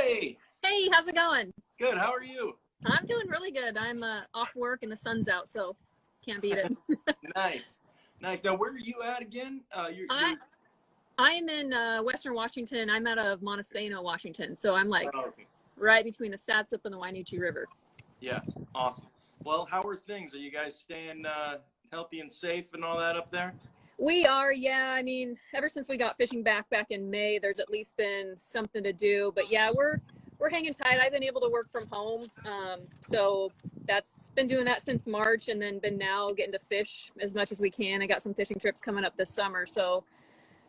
Hey, Hey, how's it going? good. How are you? I'm doing really good. I'm off work and the sun's out, so can't beat it. Nice, nice. Now, where are you at again? I I am in Western Washington. I'm out of Montesano, Washington, so I'm like Oh, okay. right between the Satsip and the Wainuchi River. Yeah, awesome. Well, how are things? Are you guys staying healthy and safe and all that up there? We are, yeah. I mean, ever since we got fishing back in May, there's at least been something to do. But yeah, we're hanging tight. I've been able to work from home, so that's been doing that since March, and then been now getting to fish as much as we can. I got some fishing trips coming up this summer, so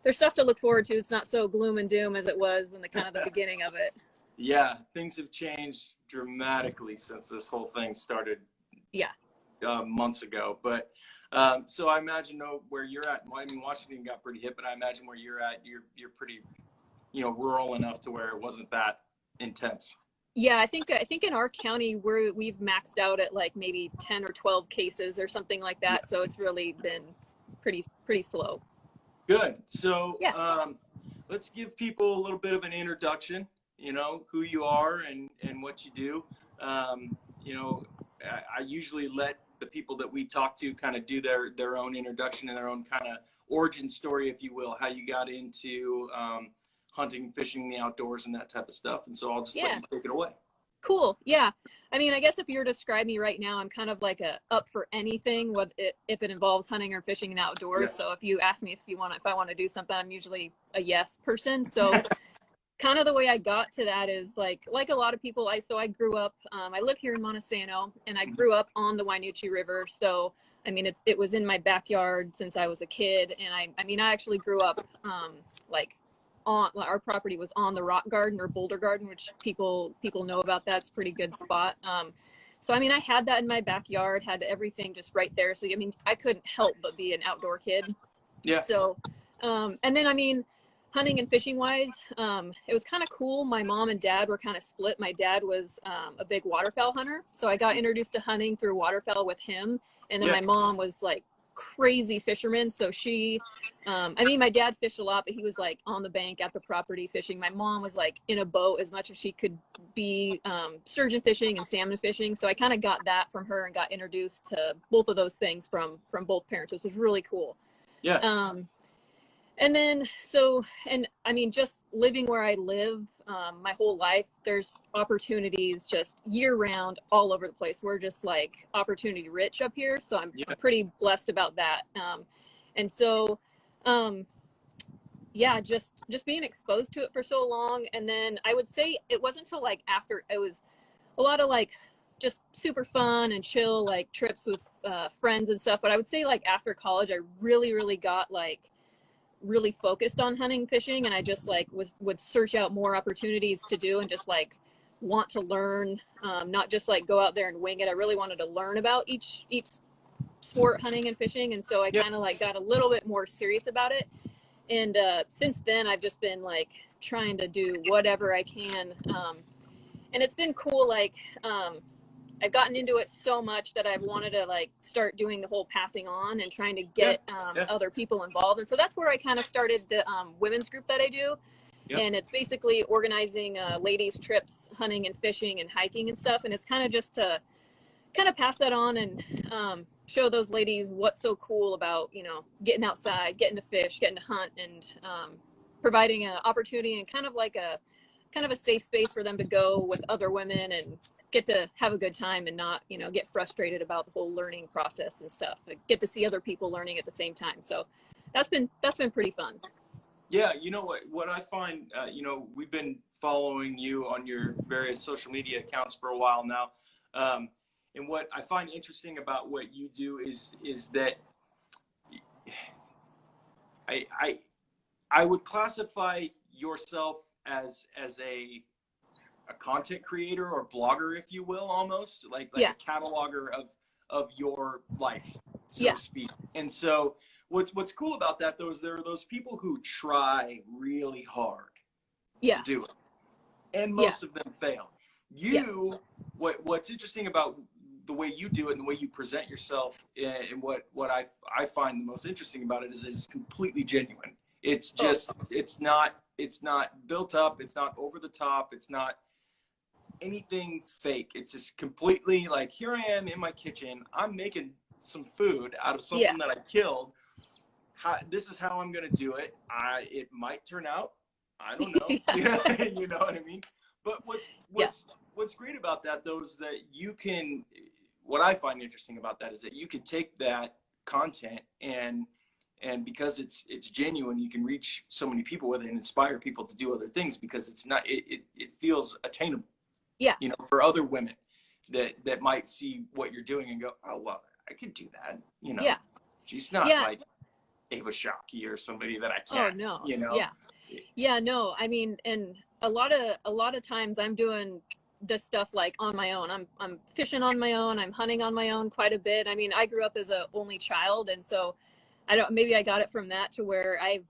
there's stuff to look forward to. It's not so gloom and doom as it was in the kind of the beginning of it. Yeah, things have changed dramatically since this whole thing started. Yeah. Months ago. But so I imagine where you're at. Well, I mean, Washington got pretty hit, but I imagine where you're at, you're pretty, rural enough to where it wasn't that intense. Yeah, I think in our county we've maxed out at like maybe 10 or 12 cases or something like that. So it's really been pretty slow. Good. So Yeah. let's give people a little bit of an introduction, who you are and what you do. I usually let the people that we talk to kind of do their own introduction and their own kind of origin story, if you will, how you got into hunting, fishing, the outdoors, and that type of stuff. And so I'll just let you take it away. Cool. Yeah. I mean, I guess if you were to describe me right now, I'm kind of like a up for anything, if it involves hunting or fishing and outdoors. Yeah. So if you ask me if I want to do something, I'm usually a yes person. So kind of the way I got to that is like a lot of people. I grew up. I live here in Montesano, and I grew up on the Wainuchi River. So I mean, it was in my backyard since I was a kid, and I actually grew up our property was on the rock garden or boulder garden, which people know about. That's a pretty good spot. So I mean, I had that in my backyard, had everything just right there. So I mean, I couldn't help but be an outdoor kid. Yeah. So, and then I mean, hunting and fishing wise, it was kind of cool. My mom and dad were kind of split. My dad was a big waterfowl hunter, so I got introduced to hunting through waterfowl with him. And then my mom was like crazy fisherman, so she my dad fished a lot, but he was like on the bank at the property fishing. My mom was like in a boat as much as she could be, sturgeon fishing and salmon fishing. So I kind of got that from her and got introduced to both of those things from both parents, which was really cool. Yeah. And then, I mean, just living where I live my whole life, there's opportunities just year round all over the place. We're just like opportunity rich up here. So I'm pretty blessed about that. And so, just being exposed to it for so long. And then I would say it wasn't until like after it was a lot of like just super fun and chill, like trips with friends and stuff. But I would say like after college, I really got like really focused on hunting, fishing, and I just like would search out more opportunities to do and just like want to learn, not just like go out there and wing it. I really wanted to learn about each sport, hunting and fishing, and so I kind of like got a little bit more serious about it. And since then I've just been like trying to do whatever I can, and it's been cool. Like I've gotten into it so much that I've wanted to like start doing the whole passing on and trying to get other people involved. And so that's where I kind of started the women's group that I do. Yep. And it's basically organizing ladies trips, hunting and fishing and hiking and stuff. And it's kind of just to kind of pass that on and show those ladies what's so cool about, getting outside, getting to fish, getting to hunt, and providing an opportunity and kind of a safe space for them to go with other women and get to have a good time and not, get frustrated about the whole learning process and stuff. I get to see other people learning at the same time. So that's been pretty fun. Yeah. You know what I find, we've been following you on your various social media accounts for a while now. And what I find interesting about what you do is that I would classify yourself as a content creator or blogger, if you will, almost like a cataloger of your life, so to speak. And so what's cool about that though is there are those people who try really hard to do it, and most of them fail. What's interesting about the way you do it and the way you present yourself, and what I find the most interesting about it is it's completely genuine. It's just it's not not built up. It's not over the top. It's not anything fake. It's just completely like, here I am in my kitchen. I'm making some food out of something that I killed. This is how I'm going to do it. It might turn out. I don't know. You know what I mean? But what's great about that, though, is that you can, what I find interesting about that is that you can take that content and because it's genuine, you can reach so many people with it and inspire people to do other things, because it feels attainable. Yeah. You know, for other women that might see what you're doing and go, oh, well, I could do that. You know, she's not like Ava Shockey or somebody that I can't. Oh, no. You know? Yeah, no, I mean, and a lot of times I'm doing this stuff like on my own. I'm fishing on my own. I'm hunting on my own quite a bit. I mean, I grew up as a only child, and so maybe I got it from that to where I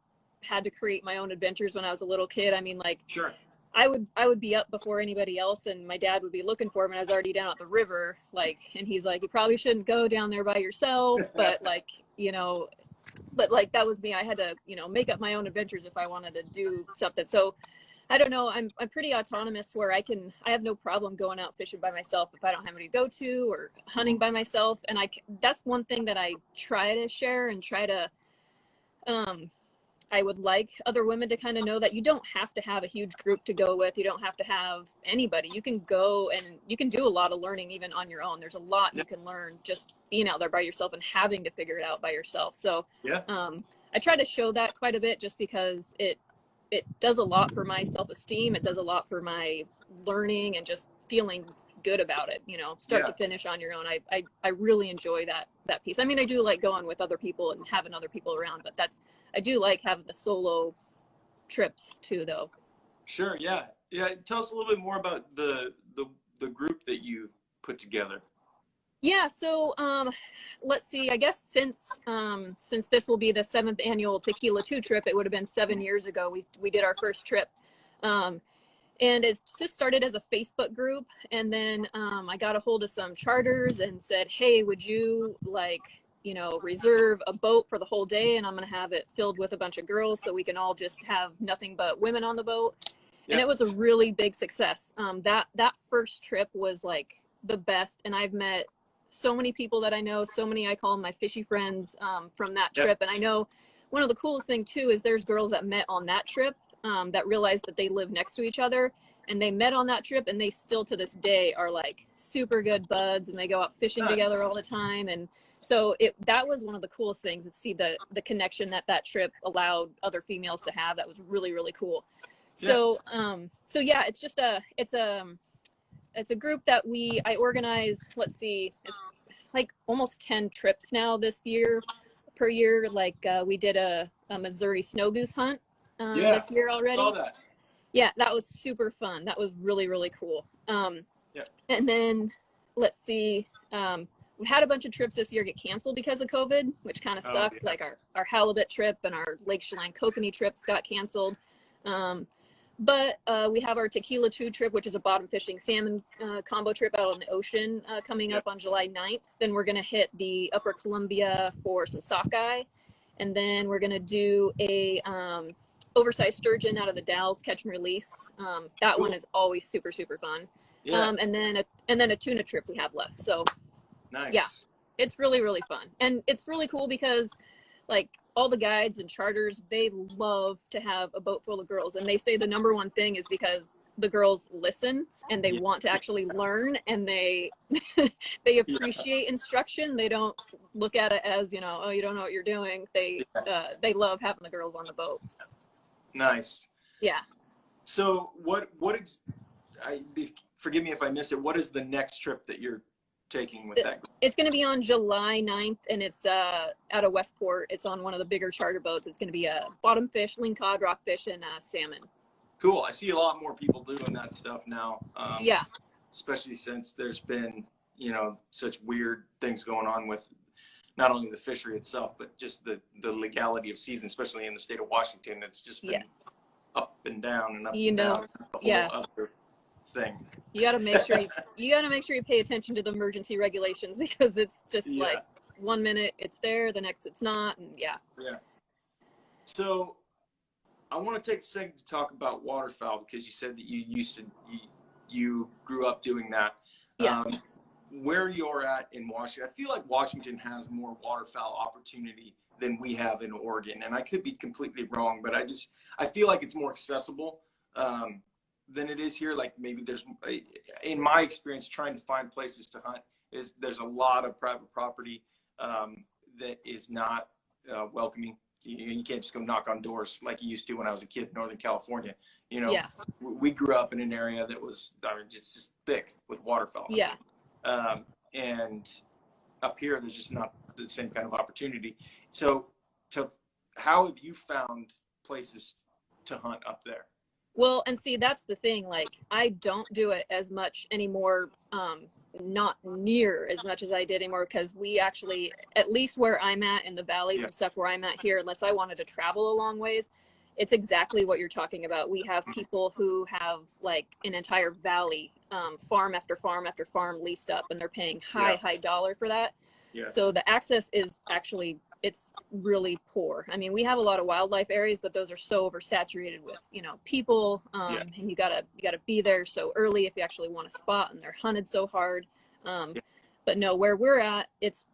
had to create my own adventures when I was a little kid. I mean, like, sure. I would be up before anybody else, and my dad would be looking for me, and I was already down at the river, like, and he's like, you probably shouldn't go down there by yourself, but like, you know, but like, that was me. I had to, you know, make up my own adventures if I wanted to do something. So I don't know, I'm pretty autonomous where I have no problem going out fishing by myself if I don't have anybody to go to, or hunting by myself. And that's one thing that I try to share and try to, I would like other women to kind of know that you don't have to have a huge group to go with. You don't have to have anybody. You can go and you can do a lot of learning even on your own. There's a lot you can learn just being out there by yourself and having to figure it out by yourself. So I try to show that quite a bit, just because it does a lot for my self-esteem. It does a lot for my learning and just feeling good about it, you know, start to finish on your own. I really enjoy that piece. I mean, I do like going with other people and having other people around, but I do like having the solo trips too, though. Sure. Yeah. Tell us a little bit more about the group that you put together. Yeah. So, let's see, I guess since this will be the 7th annual Tequila 2 trip, it would have been 7 years ago. We did our first trip. And it's just started as a Facebook group. And then I got a hold of some charters and said, hey, would you like, you know, reserve a boat for the whole day? And I'm going to have it filled with a bunch of girls so we can all just have nothing but women on the boat. And it was a really big success. That first trip was like the best. And I've met so many people that I know, so many, I call them my fishy friends from that trip. And I know one of the coolest thing too is there's girls that met on that trip that realized that they live next to each other, and they met on that trip, and they still to this day are like super good buds, and they go out fishing together all the time. And so that was one of the coolest things, to see the connection that trip allowed other females to have. That was really, really cool. So it's just it's a group that I organize. Let's see, it's like almost 10 trips now this year per year. Like we did a Missouri snow goose hunt this year already. Yeah, that was super fun. That was really, really cool. And then let's see, we had a bunch of trips this year get canceled because of COVID, which kind of sucked. Like our halibut trip and our Lake Chelan kokanee trips got canceled. But we have our Tequila 2 trip, which is a bottom fishing salmon combo trip out on the ocean coming up on July 9th. Then we're going to hit the Upper Columbia for some sockeye. And then we're going to do a oversized sturgeon out of the Dalles catch and release. That one is always super, super fun. And then a tuna trip we have left. So yeah, it's really, really fun. And it's really cool because like all the guides and charters, they love to have a boat full of girls. And they say the number one thing is because the girls listen and they want to actually learn, and they appreciate instruction. They don't look at it as, you know, oh, you don't know what you're doing. They love having the girls on the boat. Nice. Yeah. So forgive me if I missed it. What is the next trip that you're taking with that group? It's going to be on July 9th, and it's out of Westport. It's on one of the bigger charter boats. It's going to be a bottom fish, lingcod, rockfish, and salmon. Cool. I see a lot more people doing that stuff now. Especially since there's been, you know, such weird things going on with not only the fishery itself, but just the legality of season, especially in the state of Washington. It's just been up and down and up and down. Other thing. You got to make sure you pay attention to the emergency regulations, because it's just like 1 minute it's there, the next it's not, and yeah. So I want to take a second to talk about waterfowl, because you said that you grew up doing that. Yeah. Where you're at in Washington, I feel like Washington has more waterfowl opportunity than we have in Oregon, and I could be completely wrong, but I feel like it's more accessible than it is here. Like maybe in my experience, trying to find places to hunt there's a lot of private property that is not welcoming. You can't just go knock on doors like you used to when I was a kid in Northern California. Yeah. We grew up in an area that was just thick with waterfowl. Yeah. And up here, there's just not the same kind of opportunity. So how have you found places to hunt up there? Well, and see, that's the thing. Like, I don't do it as much anymore. Not near as much as I did anymore, because we actually, at least where I'm at in the valleys and stuff where I'm at here, unless I wanted to travel a long ways, it's exactly what you're talking about. We have people who have like an entire valley, farm after farm after farm leased up, and they're paying high dollar for that. Yeah. So the access is actually, it's really poor. I mean, we have a lot of wildlife areas, but those are so oversaturated with, people, and you gotta be there so early if you actually want a spot, and they're hunted so hard. But no, where we're at, it's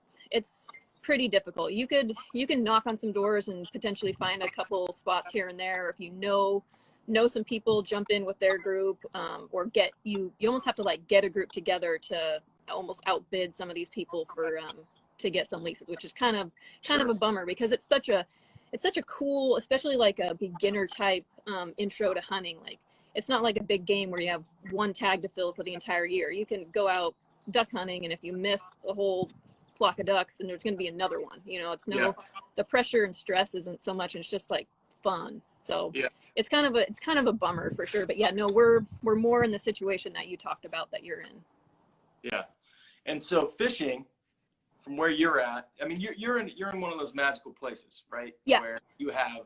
pretty difficult. You can knock on some doors and potentially find a couple spots here and there. If you know some people, jump in with their group, or you almost have to like get a group together to almost outbid some of these people for to get some leases, which is kind of a bummer, because it's such a cool, especially like a beginner type intro to hunting. Like, it's not like a big game where you have one tag to fill for the entire year. You can go out duck hunting, and if you miss a whole flock of ducks, then there's going to be another one. It's the pressure and stress isn't so much, and it's just like fun. So it's kind of a bummer for sure. But yeah, no, we're more in the situation that you talked about that you're in. Yeah. And so fishing, from where you're at, I mean, you're in one of those magical places, right? Yeah. Where you have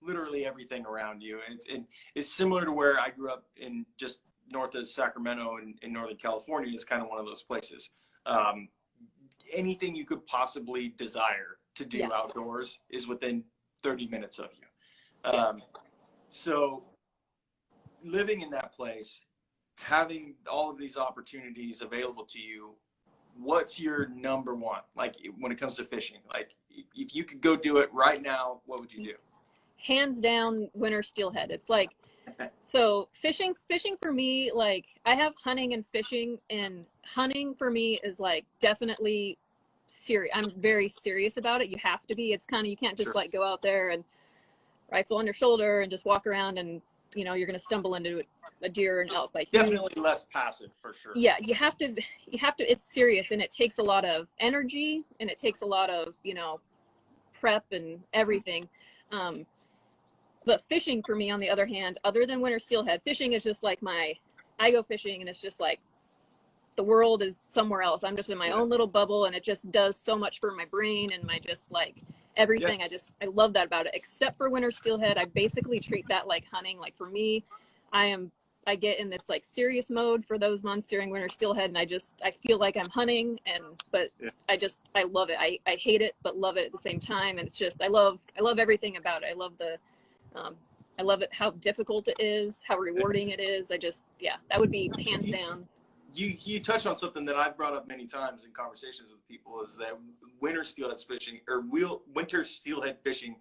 literally everything around you. And it's similar to where I grew up in just north of Sacramento in Northern California. Is kind of one of those places. Anything you could possibly desire to do outdoors is within 30 minutes of you. So living in that place, having all of these opportunities available to you, what's your number one, like when it comes to fishing? Like, if you could go do it right now, what would you do? Hands down, winter steelhead. It's like, so fishing for me, like, I have hunting and fishing, and hunting for me is like definitely serious. I'm very serious about it. You have to be. It's kind of, you can't just like go out there and rifle on your shoulder and just walk around and you're going to stumble into a deer or an elk. Like, definitely less passive, for sure. Yeah, you have to, it's serious, and it takes a lot of energy, and it takes a lot of, prep and everything. But fishing for me, on the other hand, other than winter steelhead, fishing is just like I go fishing, and it's just like the world is somewhere else. I'm just in my own little bubble, and it just does so much for my brain and my just like everything. I love that about it. Except for winter steelhead, I basically treat that like hunting. Like, for me, I get in this like serious mode for those months during winter steelhead, and I feel like I'm hunting, but I love it. I hate it, but love it at the same time. And it's just, I love everything about it. I love it, how difficult it is, how rewarding it is. That would be hands down. You touched on something that I've brought up many times in conversations with people, is that winter steelhead fishing, or winter steelhead fishing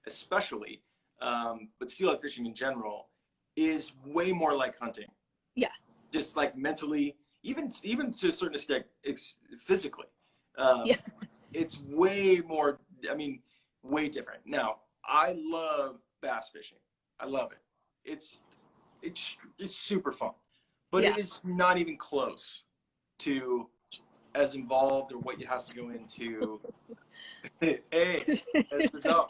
especially, but steelhead fishing in general, is way more like hunting. Yeah. Just like mentally, even to a certain extent, physically. It's way more, way different. Now, I love bass fishing. I love it. It's super fun, but it is not even close to as involved or what you have to go into. Hey, that's the dog.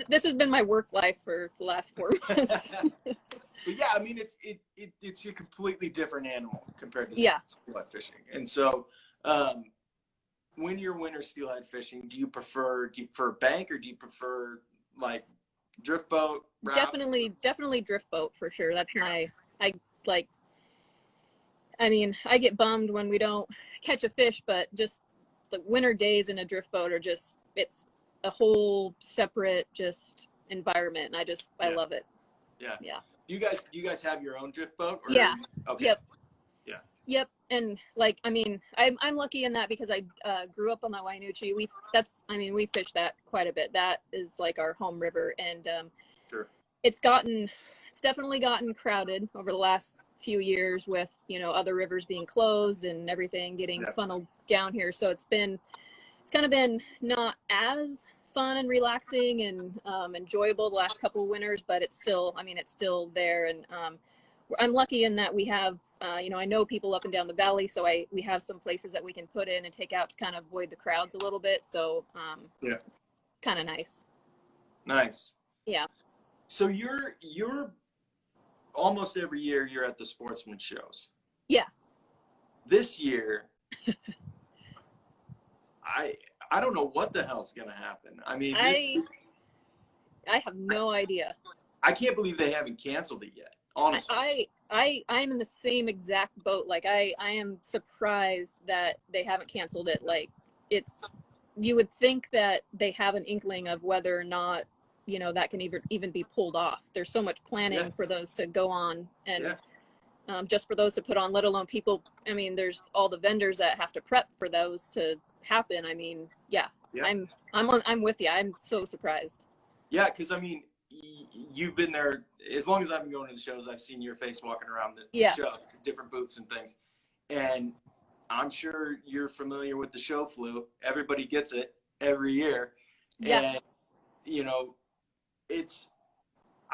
This has been my work life for the last 4 months. But yeah, it's a completely different animal compared to steelhead fishing. And so, when you're winter steelhead fishing, do you prefer bank, or do you prefer like drift boat, raft? Definitely drift boat for sure. That's I get bummed when we don't catch a fish, but just the winter days in a drift boat are just, it's a whole separate environment. And I love it. Yeah. Yeah. Do you guys have your own drift boat? Or yeah. Okay. Yep. Yeah. Yep. And like, I mean, I'm lucky in that because I grew up on the Wainuchi. We fish that quite a bit. That is like our home river. And sure. It's definitely gotten crowded over the last few years with, other rivers being closed and everything getting funneled down here. So it's kind of been not as fun and relaxing and enjoyable the last couple of winters, but it's still there. And I'm lucky in that we have, I know people up and down the valley, so we have some places that we can put in and take out to kind of avoid the crowds a little bit. So it's kind of nice. Nice. Yeah. So you're almost every year you're at the Sportsman Shows. Yeah. This year, I don't know what the hell's gonna happen. I mean, I have no idea. I can't believe they haven't canceled it yet. Honestly, I'm in the same exact boat. Like I am surprised that they haven't canceled it. Like you would think that they have an inkling of whether or not that can even be pulled off. There's so much planning for those to go on, and just for those to put on, let alone people. I mean, there's all the vendors that have to prep for those to happen. I mean, I'm with you. I'm so surprised. Yeah, because I mean, you've been there as long as I've been going to the shows. I've seen your face walking around the show, different booths and things, and I'm sure you're familiar with the show flu. Everybody gets it every year, and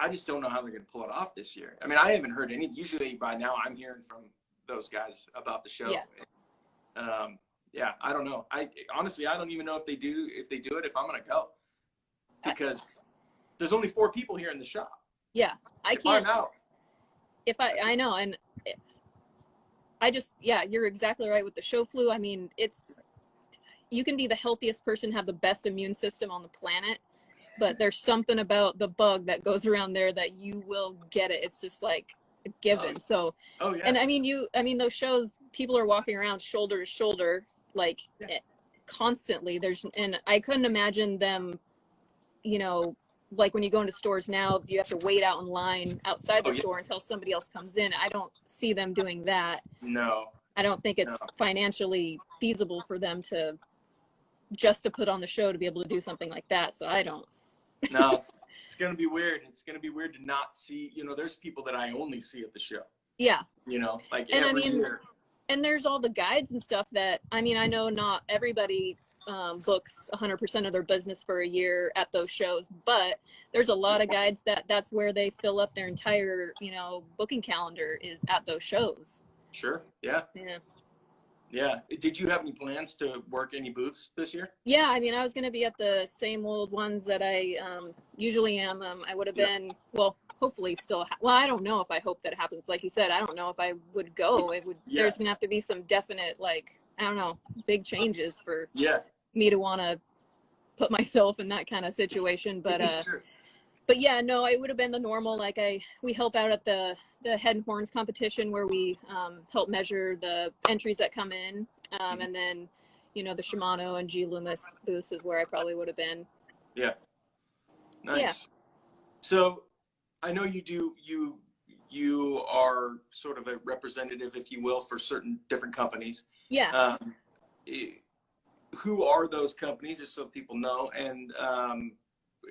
I just don't know how they're going to pull it off this year. I mean, I haven't heard any. Usually by now I'm hearing from those guys about the show. Yeah. I don't know. Honestly, I don't even know if they do it, if I'm going to go, because there's only 4 people here in the shop. Yeah. I can't. I'm out. I know. And you're exactly right with the show flu. I mean, you can be the healthiest person, have the best immune system on the planet, but there's something about the bug that goes around there that you will get it. It's just like a given. And I mean, those shows, people are walking around shoulder to shoulder, like constantly. And I couldn't imagine them, like when you go into stores now, you have to wait out in line outside the store until somebody else comes in. I don't see them doing that. No. I don't think it's financially feasible for them to put on the show to be able to do something like that. So I don't. No, it's going to be weird. It's going to be weird to not see, there's people that I only see at the show. Yeah. Like and every year. And there's all the guides and stuff that, I mean, I know not everybody books 100% of their business for a year at those shows, but there's a lot of guides that's where they fill up their entire, booking calendar is at those shows. Sure. Yeah. Yeah. Did you have any plans to work any booths this year? Yeah. I mean, I was going to be at the same old ones that I usually am. I would have been, hopefully still. I don't know if I hope that happens. Like you said, I don't know if I would go. There's going to have to be some definite, I don't know, big changes for me to want to put myself in that kind of situation. But yeah, no, it would have been the normal. We help out at the Head and Horns competition where we help measure the entries that come in. And then, the Shimano and G Loomis booths is where I probably would have been. Yeah. Nice. Yeah. So I know you are sort of a representative, if you will, for certain different companies. Yeah. Who are those companies, just so people know? And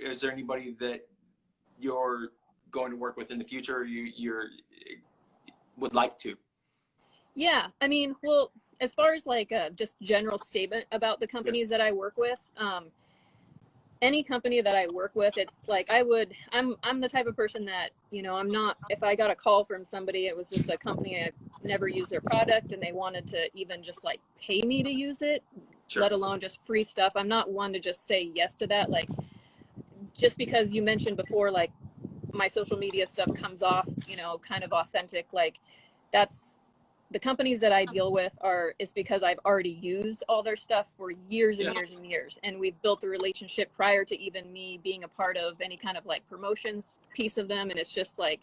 is there anybody that you're going to work with in the future, or you're would like to? Yeah, I mean, well, as far as just general statement about the companies that I work with, any company that I work with, it's like I'm the type of person that, I'm not, if I got a call from somebody, it was just a company I never used their product and they wanted to even just pay me to use it, let alone just free stuff. I'm not one to just say yes to that. Just because you mentioned before, my social media stuff comes off, kind of authentic, that's the companies that I deal with is because I've already used all their stuff for years and years and years. And we've built a relationship prior to even me being a part of any kind of promotions piece of them. And it's just the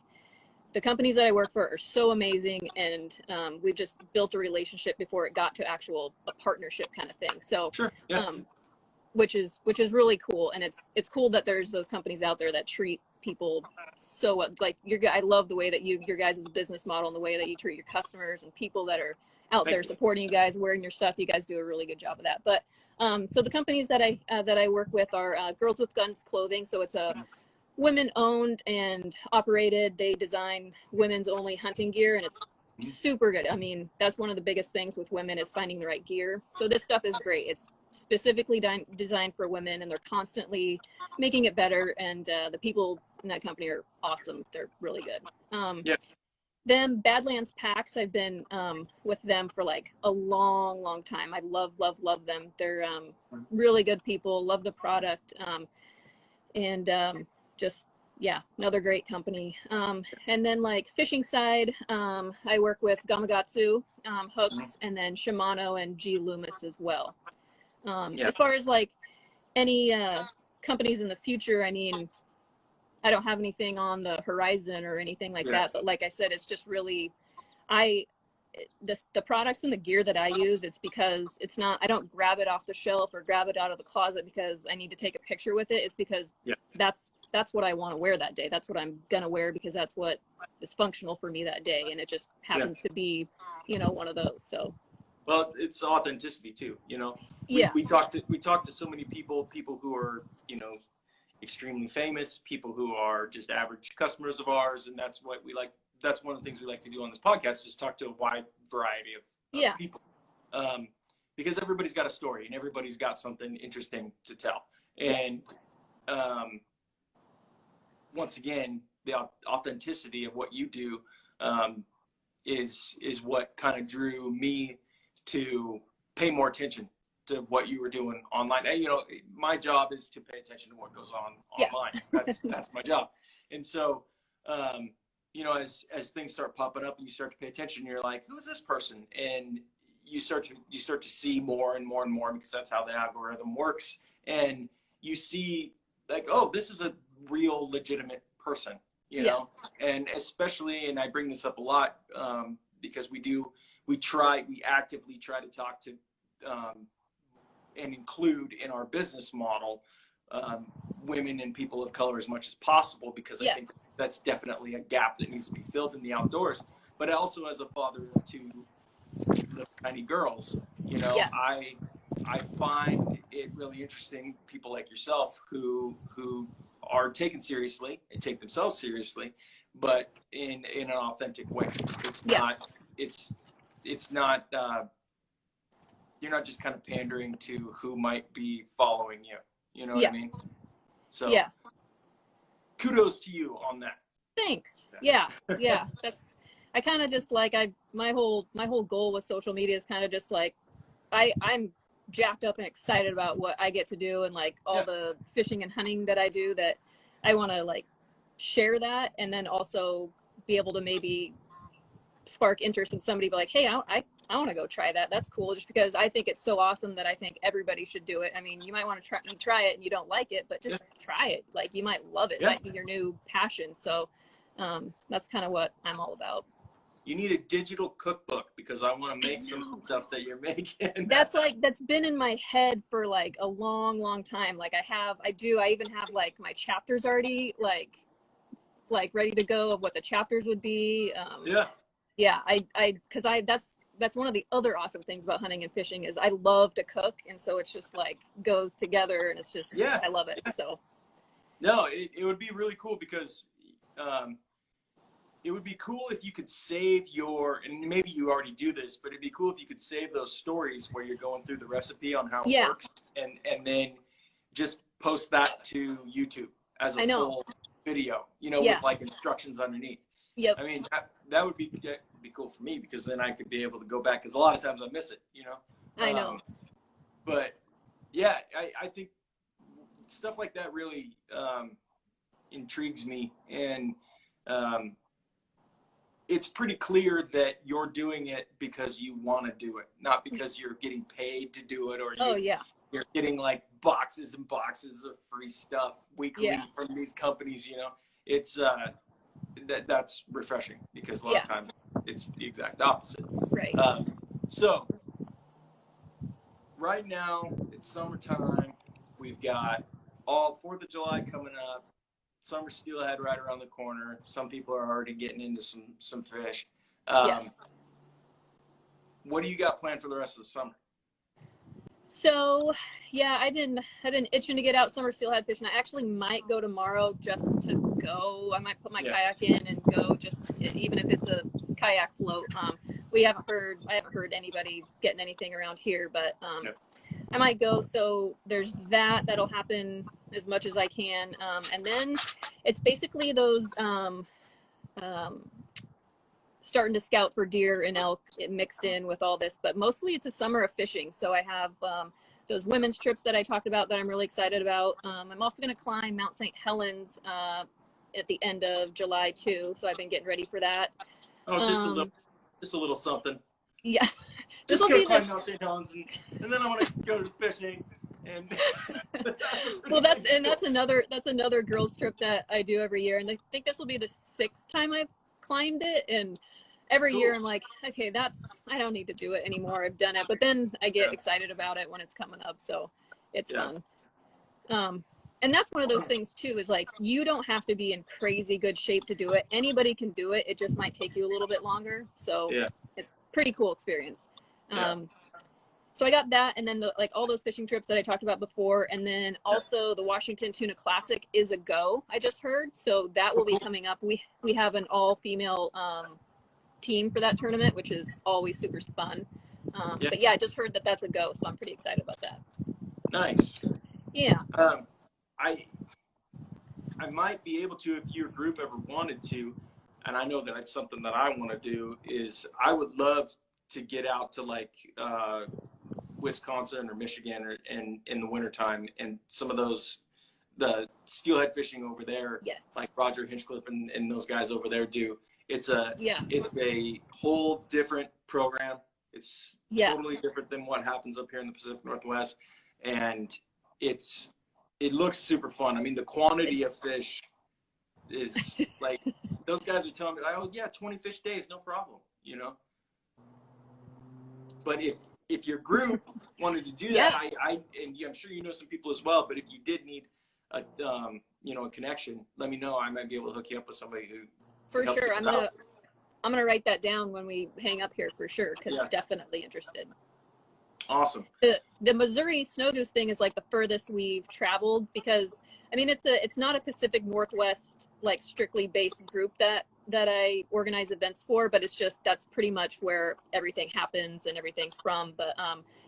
companies that I work for are so amazing. And we've just built a relationship before it got to a partnership kind of thing. So which is really cool. And it's cool that there's those companies out there that treat people so like I love the way that your guys' business model and the way that you treat your customers and people that are out there supporting you guys, wearing your stuff. You guys do a really good job of that. But so the companies that I work with are Girls with Guns Clothing. So it's a women owned and operated. They design women's only hunting gear, and it's super good. I mean, that's one of the biggest things with women is finding the right gear. So this stuff is great. It's specifically designed for women, and they're constantly making it better. And the people in that company are awesome. They're really good. Them Badlands Packs, I've been with them for like a long time. I love them. They're really good people. Love the product. Just another great company. And then like fishing side, I work with Gamakatsu hooks, and then Shimano and G Loomis as well. As far as like any companies in the future, I mean, I don't have anything on the horizon or anything like that, but like I said, it's just really the products and the gear that I use, it's because it's not, I don't grab it off the shelf or grab it out of the closet because I need to take a picture with it. It's because that's what I want to wear that day. That's what I'm going to wear because that's what is functional for me that day. And it just happens to be, one of those. So. Well, it's authenticity too, we talked to so many people who are, extremely famous, people who are just average customers of ours. And that's what we like. That's one of the things we like to do on this podcast, just talk to a wide variety of people. Because everybody's got a story and everybody's got something interesting to tell. And once again, the authenticity of what you do is what kind of drew me to pay more attention to what you were doing online. And, my job is to pay attention to what goes on online. That's my job. And so, as things start popping up and you start to pay attention, you're like, who is this person? And you start to see more and more and more, because that's how the algorithm works. And you see like, oh, this is a real legitimate person, know? And especially, and I bring this up a lot, because we actively try to talk to, and include in our business model, women and people of color as much as possible, because I think that's definitely a gap that needs to be filled in the outdoors. But also as a father of two little tiny girls, I find it really interesting, people like yourself who are taken seriously and take themselves seriously, but in an authentic way. It's not you're not just kind of pandering to who might be following you. You know what I mean? So kudos to you on that. Thanks. Yeah. That's, I kind of just like, my whole goal with social media is kind of just like, I'm jacked up and excited about what I get to do, and like all the fishing and hunting that I do, that I want to like share that, and then also be able to maybe spark interest in somebody, be like, hey, I want to go try that. That's cool. Just because I think it's so awesome that I think everybody should do it. I mean, you might want to try it and you don't like it, but just try it. Like, you might love it. It might be your new passion. So that's kind of what I'm all about. You need a digital cookbook, because I want to make some stuff that you're making. That's been in my head for like a long time. Like I even have like my chapters already like ready to go of what the chapters would be. That's one of the other awesome things about hunting and fishing is I love to cook. And so it's just like goes together, and it's just, I love it. So. No, it would be really cool, because it would be cool if you could save and maybe you already do this, but it'd be cool if you could save those stories where you're going through the recipe on how it works, and then just post that to YouTube as a full video, with like instructions underneath. Yep. I mean, that would be cool for me, because then I could be able to go back, because a lot of times I miss it, I know. But yeah, I think stuff like that really intrigues me, and it's pretty clear that you're doing it because you want to do it, not because you're getting paid to do it, or you're getting like boxes and boxes of free stuff weekly from these companies. It's that's refreshing, because a lot of times it's the exact opposite. Right. So right now it's summertime. We've got all 4th of July coming up. Summer steelhead right around the corner. Some people are already getting into some fish. What do you got planned for the rest of the summer? So, yeah, I've been itching to get out summer steelhead fishing. I actually might go tomorrow just to go. I might put my kayak in and go, just even if it's a kayak float. I haven't heard anybody getting anything around here, but I might go. So there's that'll happen as much as I can. And then it's basically those starting to scout for deer and elk mixed in with all this, but mostly it's a summer of fishing. So I have those women's trips that I talked about that I'm really excited about. I'm also going to climb Mount St. Helens at the end of July too. So I've been getting ready for that. Oh, just a little something. Yeah. Just go climb Mount St. Helens and then I want to go to fishing. And well, that's another girls trip that I do every year. And I think this will be the 6th time I've climbed it, and every year I'm like, okay, I don't need to do it anymore. I've done it, but then I get excited about it when it's coming up, so it's fun. And that's one of those things too, is like, you don't have to be in crazy good shape to do it. Anybody can do it. It just might take you a little bit longer. So it's pretty cool experience. So I got that, and then all those fishing trips that I talked about before, and then also the Washington Tuna Classic is a go, I just heard. So that will be coming up. We have an all-female team for that tournament, which is always super fun. But yeah, I just heard that that's a go, so I'm pretty excited about that. Nice. Yeah. I might be able to, if your group ever wanted to, and I know that it's something that I want to do, is I would love to get out to Wisconsin or Michigan or in the wintertime, and some of the steelhead fishing over there, like Roger Hinchcliffe and those guys over there do. It's a whole different program. It's totally different than what happens up here in the Pacific Northwest, and it looks super fun. I mean, the quantity of fish is like, those guys are telling me, oh yeah, 20 fish days, no problem, But if your group wanted to do that, I'm sure you know some people as well, but if you did need a connection, let me know. I might be able to hook you up with somebody who. For sure. I'm gonna write that down when we hang up here for sure, because definitely interested. Awesome. The Missouri Snow Goose thing is like the furthest we've traveled, because I mean it's not a Pacific Northwest like strictly based group that I organize events for, but it's just that's pretty much where everything happens and everything's from. But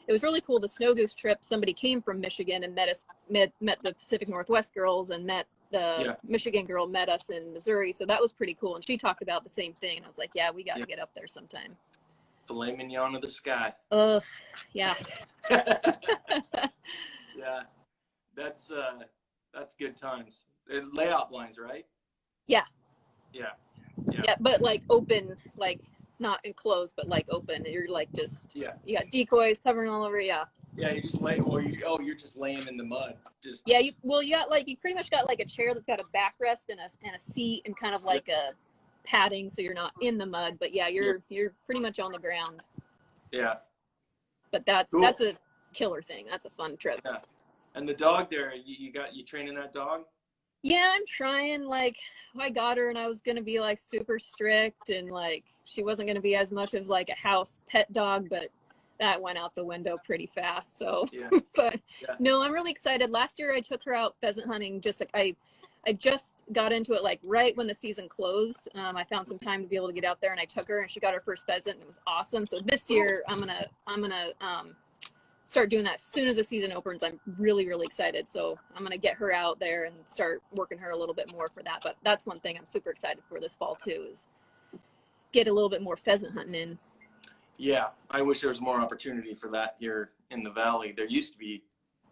it was really cool. The Snow Goose trip, somebody came from Michigan and met the Pacific Northwest girls, and met the Michigan girl met us in Missouri. So that was pretty cool. And she talked about the same thing. And I was like, yeah, we got to get up there sometime. Filet mignon of the sky. Ugh, yeah. Yeah, that's good times. Layout blinds, right? Yeah. Yeah. Yeah, but like open, like not enclosed, but like open. You're like just you got decoys covering all over. Yeah, you just lay. You're just laying in the mud. Just you got you pretty much got like a chair that's got a backrest and a seat and kind of like a padding, so you're not in the mud. But you're pretty much on the ground. Yeah. But that's a killer thing. That's a fun trip. Yeah. And the dog there, you training that dog? Yeah, I'm trying. Like, I got her and I was going to be like super strict, and like she wasn't going to be as much of like a house pet dog, but that went out the window pretty fast. So, no, I'm really excited. Last year I took her out pheasant hunting. Just like I just got into it like right when the season closed. I found some time to be able to get out there, and I took her and she got her first pheasant, and it was awesome. So this year I'm gonna start doing that as soon as the season opens. I'm really, really excited. So I'm going to get her out there and start working her a little bit more for that. But that's one thing I'm super excited for this fall too, is get a little bit more pheasant hunting in. Yeah. I wish there was more opportunity for that here in the Valley. There used to be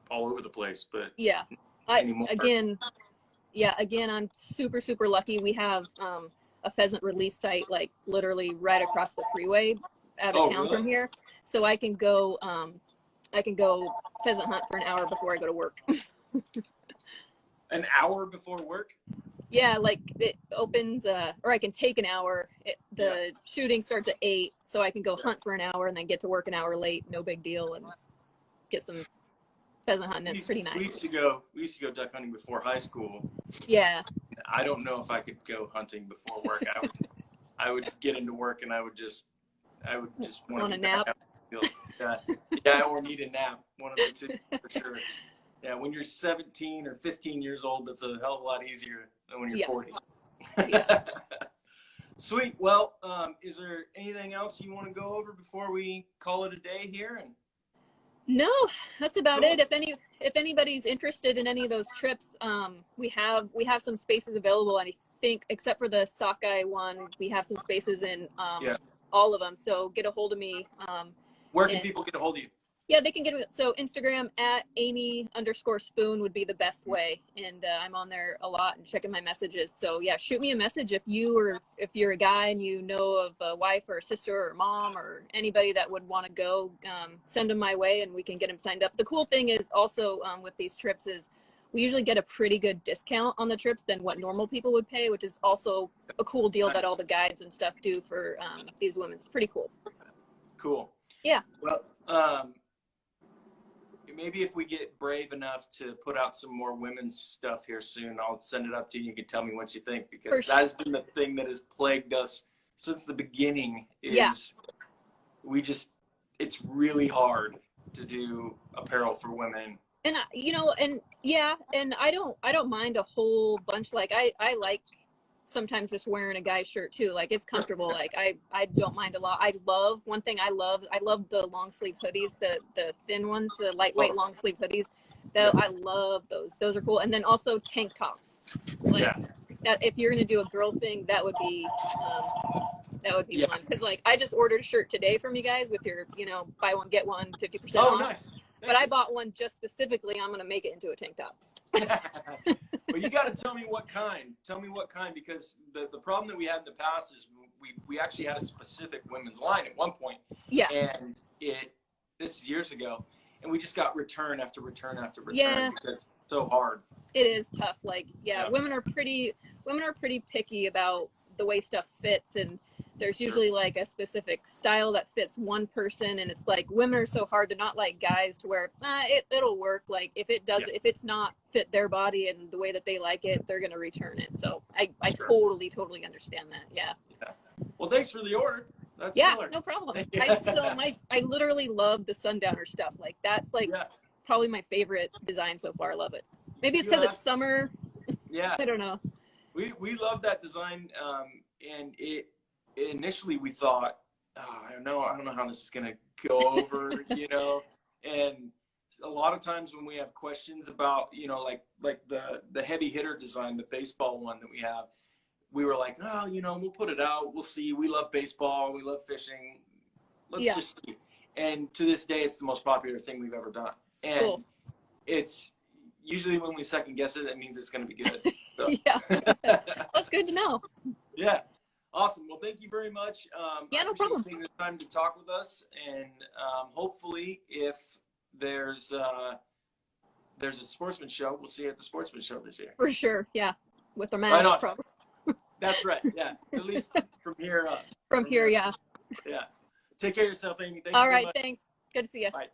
all over the place, but again, I'm super, super lucky. We have a pheasant release site, like literally right across the freeway out of town from here. So I can go pheasant hunt for an hour before I go to work. An hour before work? Yeah, like it opens, or I can take an hour. The shooting starts at 8, so I can go hunt for an hour and then get to work an hour late. No big deal, and get some pheasant hunting. It's pretty nice. We used to go duck hunting before high school. Yeah. I don't know if I could go hunting before work. I would get into work and I would just want to nap. Yeah, or need a nap. One of the two for sure. Yeah, when you're 17 or 15 years old, that's a hell of a lot easier than when you're 40. Yeah. Sweet. Well, is there anything else you want to go over before we call it a day here? No, that's about it. If anybody's interested in any of those trips, we have some spaces available, and I think except for the sockeye one, we have some spaces in all of them. So get a hold of me. Where can people get a hold of you? Yeah, they can get it. So Instagram at Amy_Spoon would be the best way. And I'm on there a lot and checking my messages. So yeah, shoot me a message if you're a guy and you know of a wife or a sister or mom or anybody that would want to go, send them my way and we can get them signed up. The cool thing is also with these trips is we usually get a pretty good discount on the trips than what normal people would pay, which is also a cool deal that all the guides and stuff do for these women. It's pretty cool. Cool. Yeah. Well, maybe if we get brave enough to put out some more women's stuff here soon, I'll send it up to you. You can tell me what you think, because that's been the thing that has plagued us since the beginning is it's really hard to do apparel for women. And and I don't mind a whole bunch. Like I like sometimes just wearing a guy's shirt too. Like it's comfortable. Like I don't mind a lot. I love the long sleeve hoodies, the thin ones, the lightweight long sleeve hoodies. I love those. Those are cool. And then also tank tops. Like that, if you're gonna do a girl thing, that would be fun. Because like I just ordered a shirt today from you guys with your buy one get one 50% off. Nice. But I bought one just specifically. I'm gonna make it into a tank top. Well, you got to tell me what kind. Tell me what kind, because the problem that we had in the past is we actually had a specific women's line at one point. Yeah. And this is years ago, and we just got return after return after return. Yeah. Because it's so hard. It is tough. Like women are pretty picky about the way stuff fits, and there's usually like a specific style that fits one person, and it's like women are so hard to not like guys to where it'll work. Like if it's not fit their body and the way that they like it, they're gonna return it. So I totally understand that. Yeah. Well, thanks for the order. That's killer. No problem. I literally love the sundowner stuff. Like that's like probably my favorite design so far. I love it. Maybe it's because it's summer. Yeah. I don't know. We love that design, and initially we thought, I don't know how this is going to go over, and a lot of times when we have questions about, like the heavy hitter design, the baseball one that we have, we were like, we'll put it out. We'll see. We love baseball. We love fishing. Let's just see. And to this day, it's the most popular thing we've ever done. And it's usually when we second guess it, it means it's going to be good. So. Yeah. That's good to know. Yeah. Awesome. Well, thank you very much. No problem. Taking the time to talk with us, and hopefully, if there's a Sportsman Show, we'll see you at the Sportsman Show this year. For sure. Yeah, with a mask. Probably. That's right. Yeah, at least from here on. From here, yeah. Yeah. Take care of yourself, Amy. Thank you All very right. much. Thanks. Good to see you. Bye.